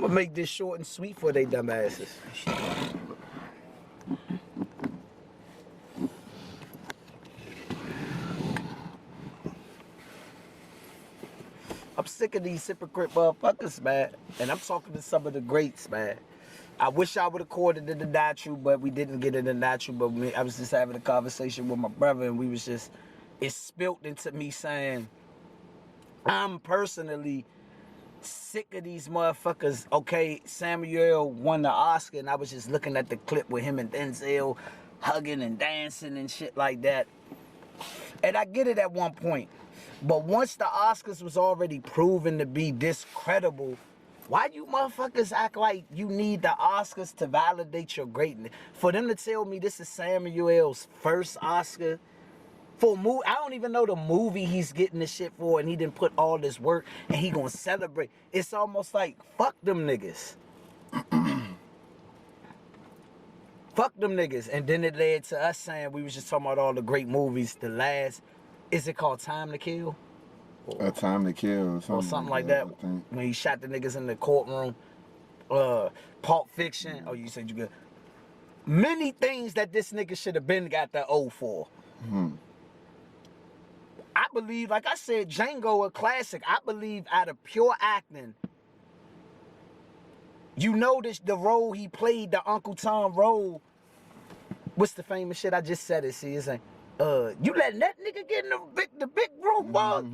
gonna make this short and sweet for they dumb asses. I'm sick of these hypocrite motherfuckers, man. And I'm talking to some of the greats, man. I wish I would have caught it in the natural, but we didn't get it in the natural. But I was just having a conversation with my brother, and we was just, it spilt into me saying, I'm personally sick of these motherfuckers. Okay, Samuel won the Oscar, and I was just looking at the clip with him and Denzel hugging and dancing and shit like that. And I get it at one point. But once the Oscars was already proven to be discredible, why you motherfuckers act like you need the Oscars to validate your greatness? For them to tell me this is Samuel's first Oscar for a movie, I don't even know the movie he's getting this shit for, and he didn't put all this work and he gonna celebrate. It's almost like, fuck them niggas. Fuck them niggas. And then it led to us saying, we was just talking about all the great movies. The last, is it called Time to Kill? A Time to Kill or something like that. When he shot the niggas in the courtroom. Pulp Fiction. Oh, you said you good. Many things that this nigga should have been got the O for. I believe, like I said, Django a classic. I believe out of pure acting, you notice the role he played, the Uncle Tom role. What's the famous shit? I just said it. See, it's like, you letting that nigga get in the big room, boy?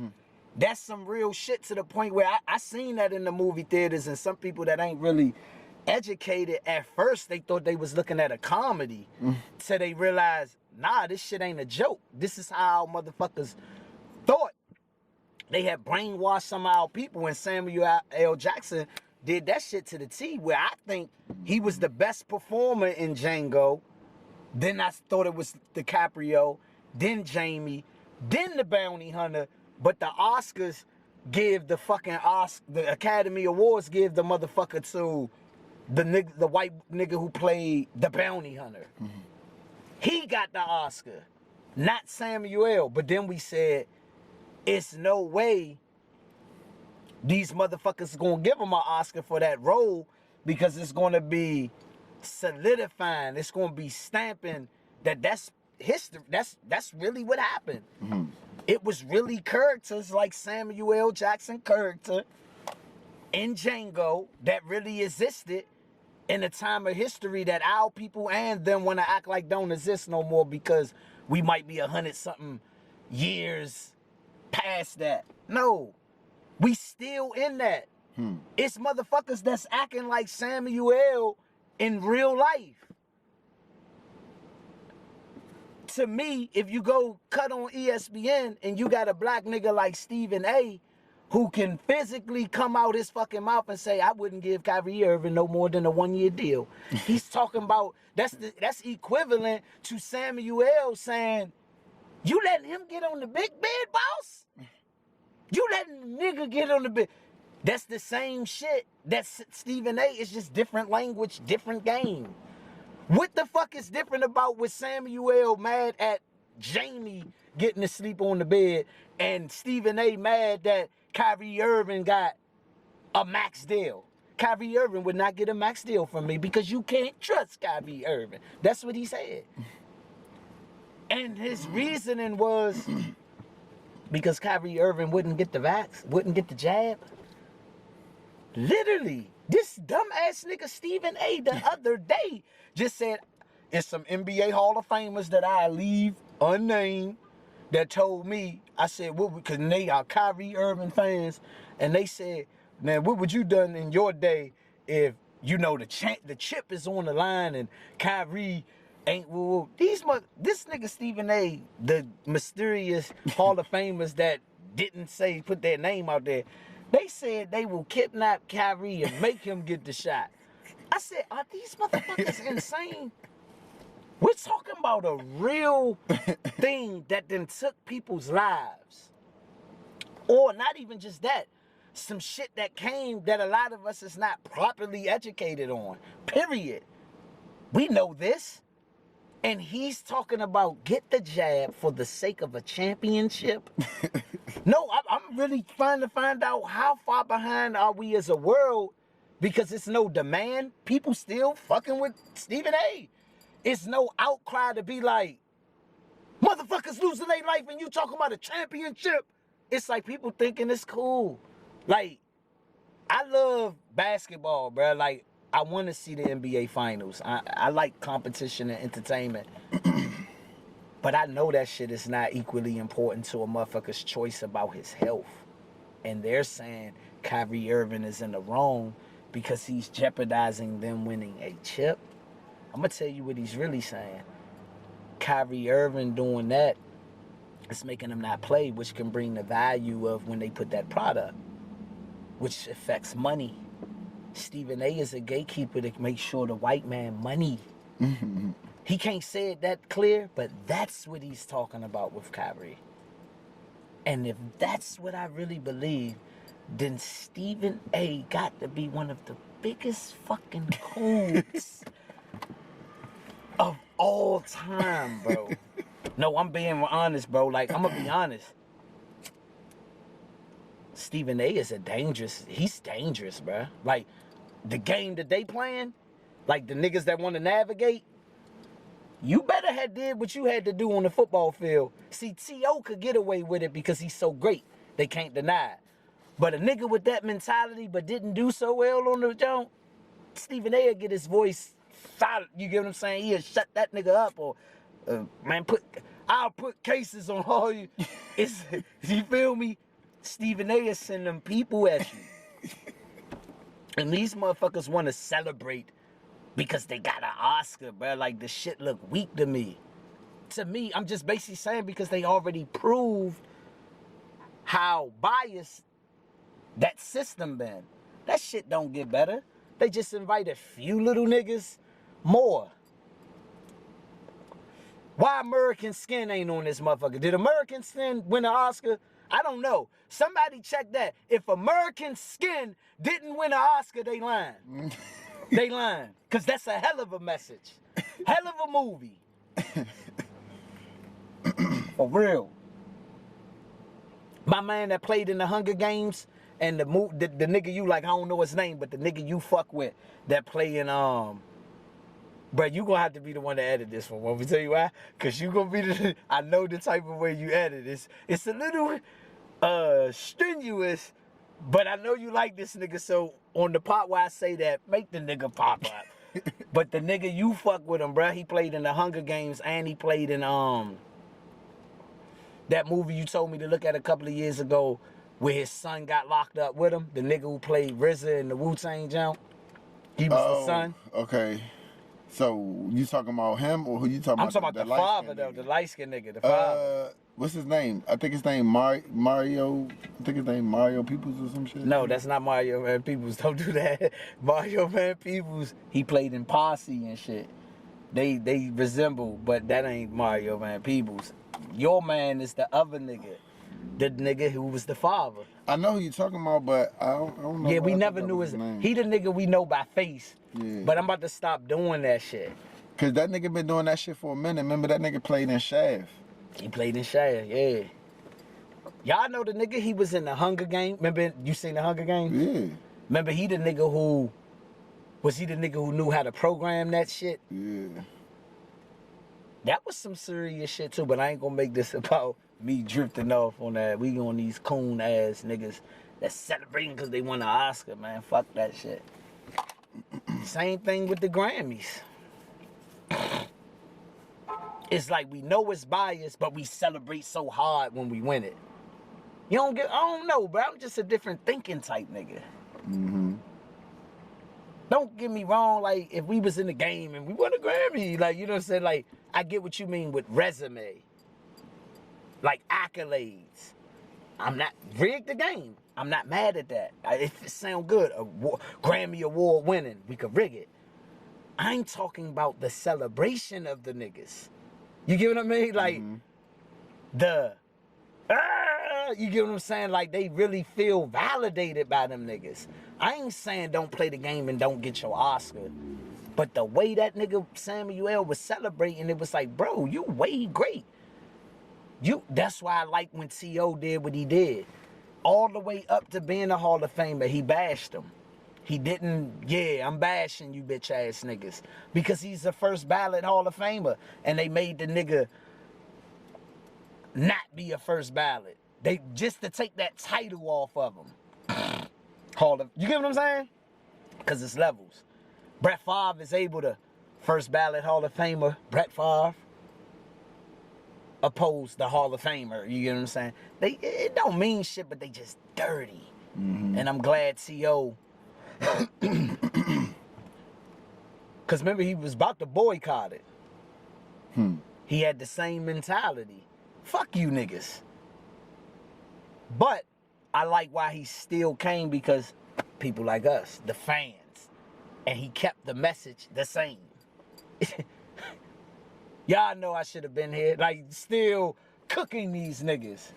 That's some real shit, to the point where I seen that in the movie theaters, and some people that ain't really educated at first, they thought they was looking at a comedy, till they realized, nah, this shit ain't a joke. This is how motherfuckers thought. They had brainwashed some of our people, and Samuel L. Jackson did that shit to the T, where I think he was the best performer in Django. Then I thought it was DiCaprio, then Jamie, then the Bounty Hunter. But the Oscars give the fucking the Academy Awards give the motherfucker to the white nigga who played the Bounty Hunter. He got the Oscar, not Samuel. But then we said, it's no way these motherfuckers gonna give him an Oscar for that role, because it's gonna be solidifying, it's gonna be stamping that's history. That's really what happened. It was really characters like Samuel L. Jackson character in Django that really existed in a time of history that our people and them want to act like don't exist no more, because we might be 100-something years past that. No, we still in that. It's motherfuckers that's acting like Samuel in real life. To me, if you go cut on ESPN and you got a black nigga like Stephen A, who can physically come out his fucking mouth and say, I wouldn't give Kyrie Irving no more than a 1-year deal. He's talking about, that's equivalent to Samuel saying, you letting him get on the big bed, boss? You letting the nigga get on the bed? That's the same shit. That's Stephen A. It's just different language, different game. What the fuck is different about with Samuel mad at Jamie getting to sleep on the bed, and Stephen A. mad that Kyrie Irving got a max deal? Kyrie Irving would not get a max deal from me because you can't trust Kyrie Irving. That's what he said. And his reasoning was because Kyrie Irving wouldn't get the vax, wouldn't get the jab. Literally, this dumbass nigga Stephen A. the other day just said, it's some NBA Hall of Famers that I leave unnamed that told me, I said, what, because they are Kyrie Irving fans, and they said, man, what would you done in your day if, you know, the chip is on the line and Kyrie ain't, well, this nigga Stephen A., the mysterious Hall of Famers that didn't say, put their name out there, they said they will kidnap Kyrie and make him get the shot. I said, are these motherfuckers insane? We're talking about a real thing that then took people's lives. Or not even just that. Some shit that came that a lot of us is not properly educated on. Period. We know this. And he's talking about get the jab for the sake of a championship. No, I'm really trying to find out how far behind are we as a world because it's no demand. People still fucking with Stephen A. It's no outcry to be like, motherfuckers losing their life and you talking about a championship. It's like people thinking it's cool. Like, I love basketball, bro. Like, I want to see the NBA finals. I like competition and entertainment. But I know that shit is not equally important to a motherfucker's choice about his health. And they're saying Kyrie Irving is in the wrong because he's jeopardizing them winning a chip. I'm going to tell you what he's really saying. Kyrie Irving doing that is making him not play, which can bring the value of when they put that product, which affects money. Stephen A is a gatekeeper to make sure the white man money. He can't say it that clear, but that's what he's talking about with Kyrie. And if that's what I really believe, then Stephen A got to be one of the biggest fucking coons of all time, bro. No, I'm being honest, bro. Like, I'm gonna be honest. Stephen A is he's dangerous, bro. Like, the game that they playing, like the niggas that want to navigate, you better have did what you had to do on the football field. See, T.O. could get away with it because he's so great. They can't deny it. But a nigga with that mentality but didn't do so well on the jump, Stephen A will get his voice silent. You get what I'm saying? He'll shut that nigga up or, man, I'll put cases on all you. You feel me? Stephen A is sending them people at you. And these motherfuckers want to celebrate because they got an Oscar, bro. Like, the shit look weak to me. To me, I'm just basically saying because they already proved how biased that system been. That shit don't get better. They just invite a few little niggas more. Why American Skin ain't on this motherfucker? Did American Skin win an Oscar? I don't know. Somebody check that. If American Skin didn't win an Oscar, they lying. They lying. Because that's a hell of a message. Hell of a movie. For real. My man that played in the Hunger Games and the nigga you like, I don't know his name, but the nigga you fuck with that play in, bro, you gonna have to be the one to edit this one. Want me to tell you why? Because you gonna be I know the type of way you edit. It's a little strenuous, but I know you like this nigga, so on the part where I say that, make the nigga pop up. But the nigga you fuck with him, bro, he played in the Hunger Games and he played in that movie you told me to look at a couple of years ago where his son got locked up with him. The nigga who played RZA in the Wu-Tang jump. He was the son. Okay. So you talking about him or who you talking about? I'm talking about the father though, the light-skinned nigga, the father. What's his name? I think his name Mario. I think his name Mario Peoples or some shit. No, that's not Mario Man Peoples. Don't do that. Mario Man Peoples, he played in Posse and shit. They resemble, but that ain't Mario Man Peoples. Your man is the other nigga. The nigga who was the father. I know who you talking about, but I don't know. Yeah, we never knew his name. He the nigga we know by face. Yeah. But I'm about to stop doing that shit. Cause that nigga been doing that shit for a minute. Remember that nigga played in Shaft. He played in Shaft, yeah. Y'all know the nigga, he was in the Hunger Games. Remember you seen the Hunger Games? Yeah. Remember he the nigga who, was he the nigga who knew how to program that shit? Yeah. That was some serious shit too, but I ain't gonna make this about me drifting off on that. We on these coon ass niggas that's celebrating because they won an Oscar, man. Fuck that shit. Same thing with the Grammys. It's like we know it's biased, but we celebrate so hard when we win it. You don't get, I don't know, bro. I'm just a different thinking type nigga. Mm-hmm. Don't get me wrong, like, if we was in the game and we won a Grammy, like, you know what I'm saying? Like, I get what you mean with resume. Like, accolades. I'm not, rig the game. I'm not mad at that. If it sound good, Grammy Award winning, we could rig it. I ain't talking about the celebration of the niggas. You get what I mean? Like, you get what I'm saying? Like, they really feel validated by them niggas. I ain't saying don't play the game and don't get your Oscar. But the way that nigga Samuel was celebrating, it was like, bro, you way great. That's why I like when T.O. did what he did. All the way up to being a Hall of Famer, he bashed him. He didn't, yeah, I'm bashing you bitch ass niggas. Because he's the first ballot Hall of Famer. And they made the nigga not be a first ballot. They just to take that title off of him. You get what I'm saying? Because it's levels. Brett Favre is able to first ballot Hall of Famer, Brett Favre, oppose the Hall of Famer. You get what I'm saying? It don't mean shit, but they just dirty. And I'm glad T.O. Because remember, he was about to boycott it. He had the same mentality. Fuck you niggas. But I like why he still came, because people like us, the fans. And he kept the message the same. Y'all know I should have been here. Like, still cooking these niggas.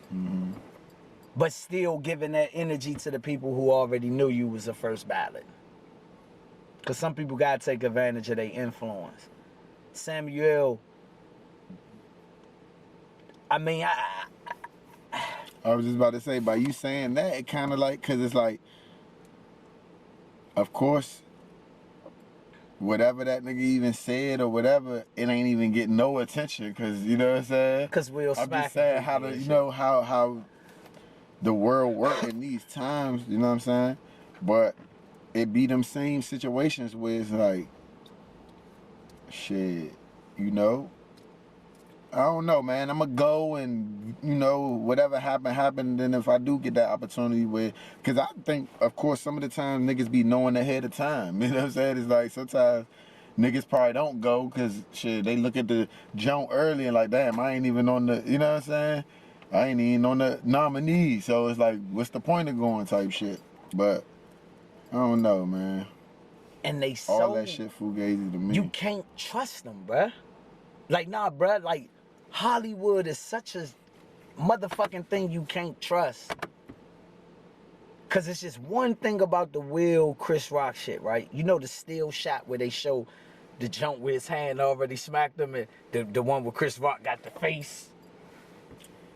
But still giving that energy to the people who already knew you was the first ballot. Because some people got to take advantage of their influence. Samuel, I mean, I was just about to say, by you saying that, it kind of like, because it's like, of course, whatever that nigga even said or whatever, it ain't even getting no attention, because, you know what I'm saying? Because we'll smack. I'm just saying how the, you know, how the world work in these times, you know what I'm saying? But it be them same situations where it's like, shit, you know? I don't know, man. I'm going to go and, you know, whatever happened. Then if I do get that opportunity where, because I think, of course, some of the time niggas be knowing ahead of time. You know what I'm saying? It's like sometimes niggas probably don't go because, shit, they look at the jump early and like, damn, I ain't even on the, you know what I'm saying? I ain't even on the nominee. So it's like, what's the point of going type shit? But I don't know, man. And they all that shit fugazi to me. You can't trust them, bruh. Like, nah, bruh, like, Hollywood is such a motherfucking thing you can't trust. Cause it's just one thing about the Will Chris Rock shit, right? You know the still shot where they show the jump where his hand already smacked him, and the one where Chris Rock got the face.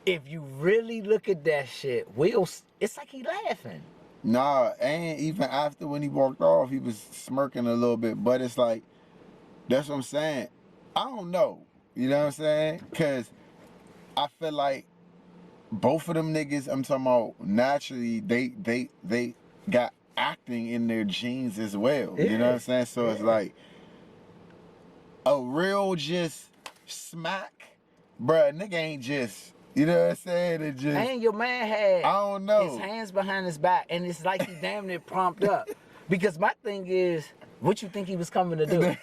If you really look at that shit, Will, it's like he laughing. Nah, and even after when he walked off, he was smirking a little bit. But it's like, that's what I'm saying. I don't know. You know what I'm saying? Because I feel like both of them niggas, I'm talking about naturally, they got acting in their genes as well. Yeah. You know what I'm saying? So it's like a real just smack, bruh, nigga ain't just, you know what I'm saying? It just, and your man had, I don't know, his hands behind his back, and it's like he damn near pumped up. Because my thing is, what you think he was coming to do?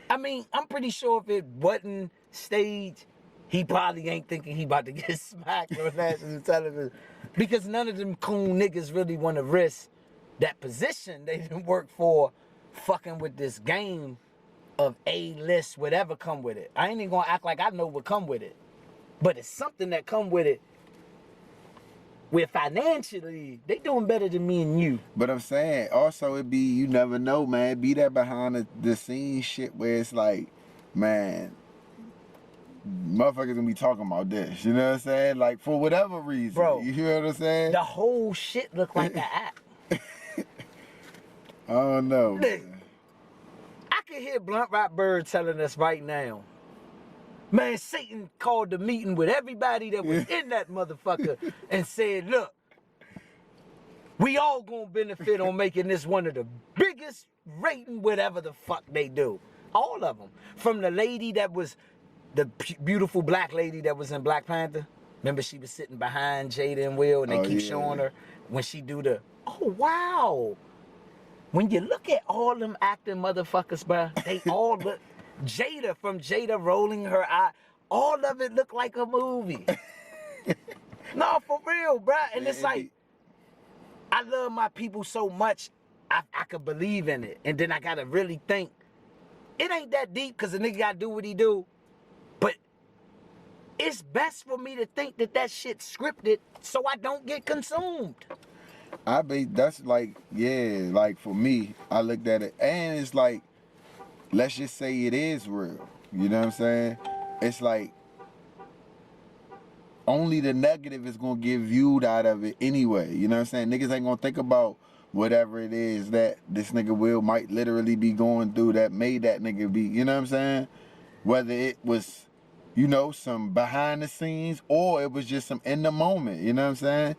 I mean, I'm pretty sure if it wasn't staged, he probably ain't thinking he about to get smacked on national television. Because none of them cool niggas really want to risk that position they didn't work for fucking with this game of A-list, whatever come with it. I ain't even gonna act like I know what come with it. But it's something that come with it. Where financially, they doing better than me and you. But I'm saying, also it be, you never know, man. Be that behind the scenes shit where it's like, man, motherfuckers gonna be talking about this. You know what I'm saying? Like, for whatever reason. Bro, you hear what I'm saying? The whole shit look like an act. I don't know. Look, I can hear BluntRapENT telling us right now, man, Satan called the meeting with everybody that was in that motherfucker and said, look, we all gonna benefit on making this one of the biggest rating, whatever the fuck they do. All of them. From the lady that was, the beautiful black lady that was in Black Panther. Remember she was sitting behind Jada and Will and they keep showing her when she do the, oh wow. When you look at all them acting motherfuckers, bruh, they all look, Jada, from Jada rolling her eye, all of it look like a movie. No, for real, bruh. And it's like, I love my people so much, I could believe in it. And then I gotta really think, it ain't that deep because the nigga gotta do what he do. But it's best for me to think that that shit's scripted so I don't get consumed. That's like, yeah, like for me, I looked at it and it's like, let's just say it is real. You know what I'm saying? It's like, only the negative is gonna get viewed out of it anyway. You know what I'm saying? Niggas ain't gonna think about whatever it is that this nigga Will might literally be going through that made that nigga be, you know what I'm saying? Whether it was, you know, some behind the scenes or it was just some in the moment, you know what I'm saying?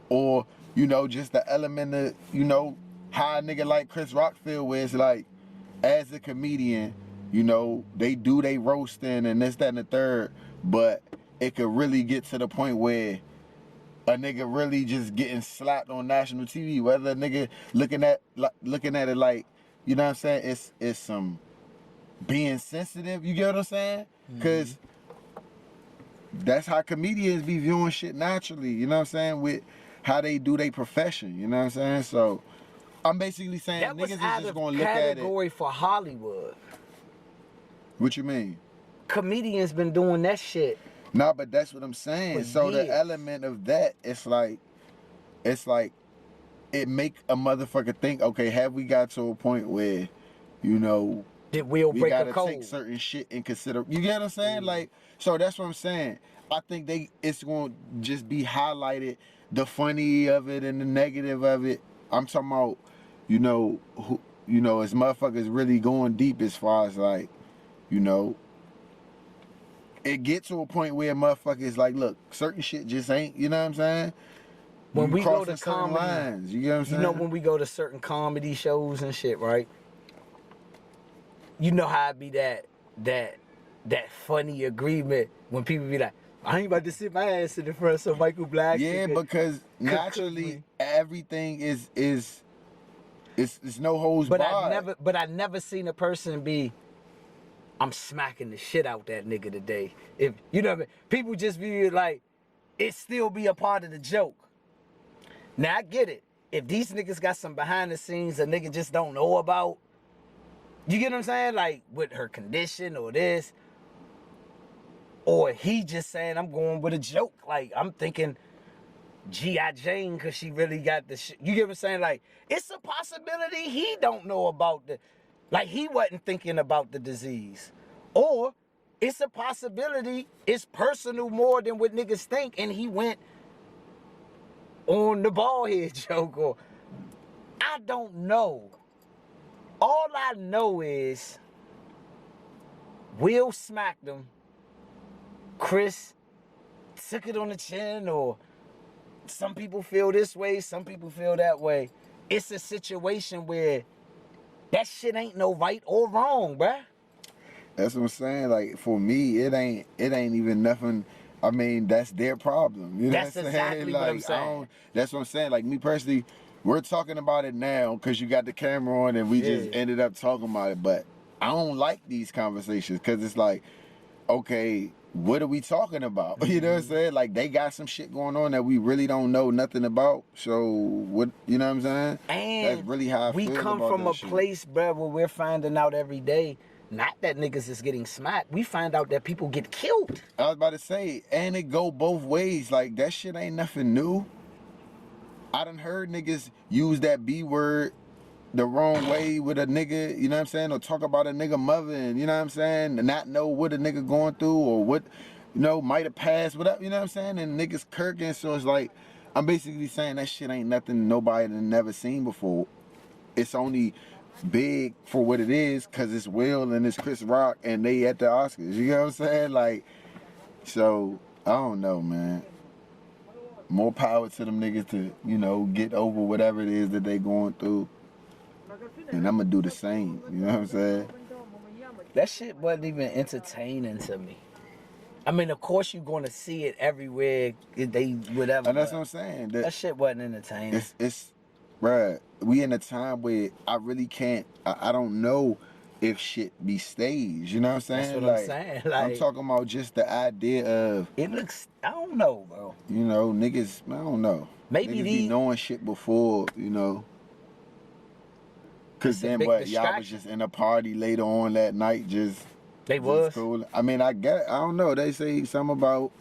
Or, you know, just the element of, you know, how a nigga like Chris Rock feel where it's like, as a comedian, you know, they do they roasting and this, that, and the third, but it could really get to the point where a nigga really just getting slapped on national TV, whether a nigga looking at it like, you know what I'm saying, it's some being sensitive, you get what I'm saying? Because that's how comedians be viewing shit naturally, you know what I'm saying, with how they do their profession, you know what I'm saying? So I'm basically saying That was niggas is out just of gonna look at it. category for Hollywood. What you mean? Comedians been doing that shit. Nah, but that's what I'm saying. For So years. the element of that, it's like it make a motherfucker think, okay, have we got to a point where, you know, Did Will we break a gotta code? take certain shit in consider. You get what I'm saying? Like, so that's what I'm saying. I think it's gonna just be highlighted, the funny of it and the negative of it. I'm talking about, you know, as motherfuckers really going deep as far as like, you know, it get to a point where motherfuckers like, look, certain shit just ain't, you know what I'm saying? When You we go to crossing certain comedy, lines, you get what I'm saying? you know, when we go to certain comedy shows and shit, right? You know how it be that funny agreement when people be like, I ain't about to sit my ass in the front so Michael Black. Yeah, because naturally everything is no holds But barred. I never seen a person be, I'm smacking the shit out that nigga today. If you know what I mean? People just be like, it still be a part of the joke. Now I get it. If these niggas got some behind the scenes a nigga just don't know about, you get what I'm saying? Like with her condition or this. Or he just saying, I'm going with a joke. Like I'm thinking G.I. Jane because she really got the shit. You get what I'm saying? Like it's a possibility he don't know about the, like he wasn't thinking about the disease. Or it's a possibility it's personal more than what niggas think and he went on the bald head joke or I don't know. All I know is Will smacked him. Chris took it on the chin, or some people feel this way, some people feel that way. It's a situation where that shit ain't no right or wrong, bruh. That's what I'm saying. Like for me, it ain't even nothing. I mean, that's their problem. You know That's what I'm exactly saying? what Like I'm saying. that's what I'm saying. Like me personally, we're talking about it now because you got the camera on and we just ended up talking about it. But I don't like these conversations because it's like, okay, what are we talking about? You know what I'm saying? Like they got some shit going on that we really don't know nothing about. So what? You know what I'm saying? And that's really how I we feel come about from that a shit. place, bruh, where we're finding out every day. Not that niggas is getting smacked. We find out that people get killed. I was about to say, and it go both ways. Like that shit ain't nothing new. I done heard niggas use that B word the wrong way with a nigga, you know what I'm saying? Or talk about a nigga mother and, you know what I'm saying? And not know what a nigga going through or what, you know, might have passed, whatever, you know what I'm saying? And niggas kirking, so it's like, I'm basically saying that shit ain't nothing nobody done never seen before. It's only big for what it is because it's Will and it's Chris Rock and they at the Oscars, you know what I'm saying? Like, so, I don't know, man. More power to them niggas to, you know, get over whatever it is that they going through. And I'm gonna do the same, you know what I'm saying? That shit wasn't even entertaining to me. I mean, of course you're gonna see it everywhere, they whatever. And that's what I'm saying. That shit wasn't entertaining. It's bruh, we in a time where I really can't, I don't know if shit be staged, you know what I'm saying? That's what I'm saying. Like, I'm talking about just the idea of, it looks, I don't know, bro. you know, niggas, I don't know. Maybe niggas be knowing shit before, you know. Cause then what, y'all was just in a party later on that night, just they was cool. I mean, I don't know. They say something about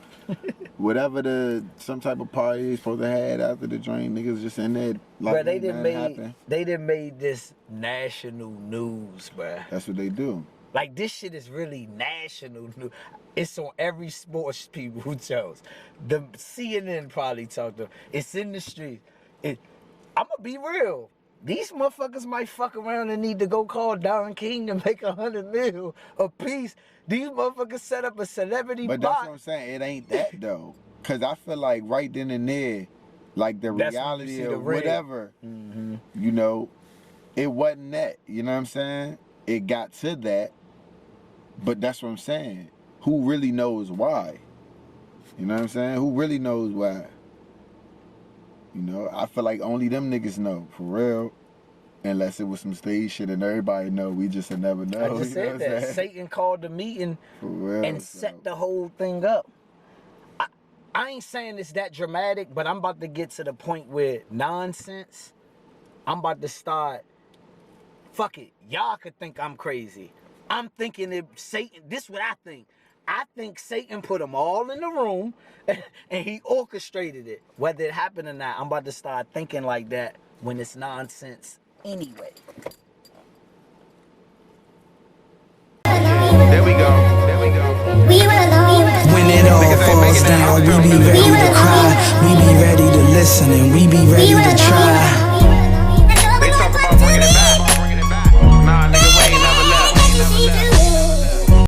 whatever some type of party they supposed to have after the drink. Niggas just in there like, bro, they didn't made this national news, bro. That's what they do. Like this shit is really national news. It's on every sports people who chose. The CNN probably talked to. It's in the street. I'm gonna be real. These motherfuckers might fuck around and need to go call Don King to make $100 million a piece. These motherfuckers set up a celebrity But bot. that's what I'm saying. It ain't that though. Cause I feel like right then and there, like the That's when you reality see of the real. whatever, you know, it wasn't that. You know what I'm saying? It got to that, but that's what I'm saying. Who really knows why? You know what I'm saying? Who really knows why? You know, I feel like only them niggas know, for real. Unless it was some stage shit and everybody know, we just would never know. I just said that. Satan called the meeting and set the whole thing up. I ain't saying it's that dramatic, but I'm about to get to the point where nonsense, I'm about to start, fuck it, y'all could think I'm crazy. I'm thinking if Satan, this is what I think. I think Satan put them all in the room and he orchestrated it. Whether it happened or not, I'm about to start thinking like that when it's nonsense anyway. There we go. When it all falls down, we be ready to cry. We be ready to listen and we be ready to try.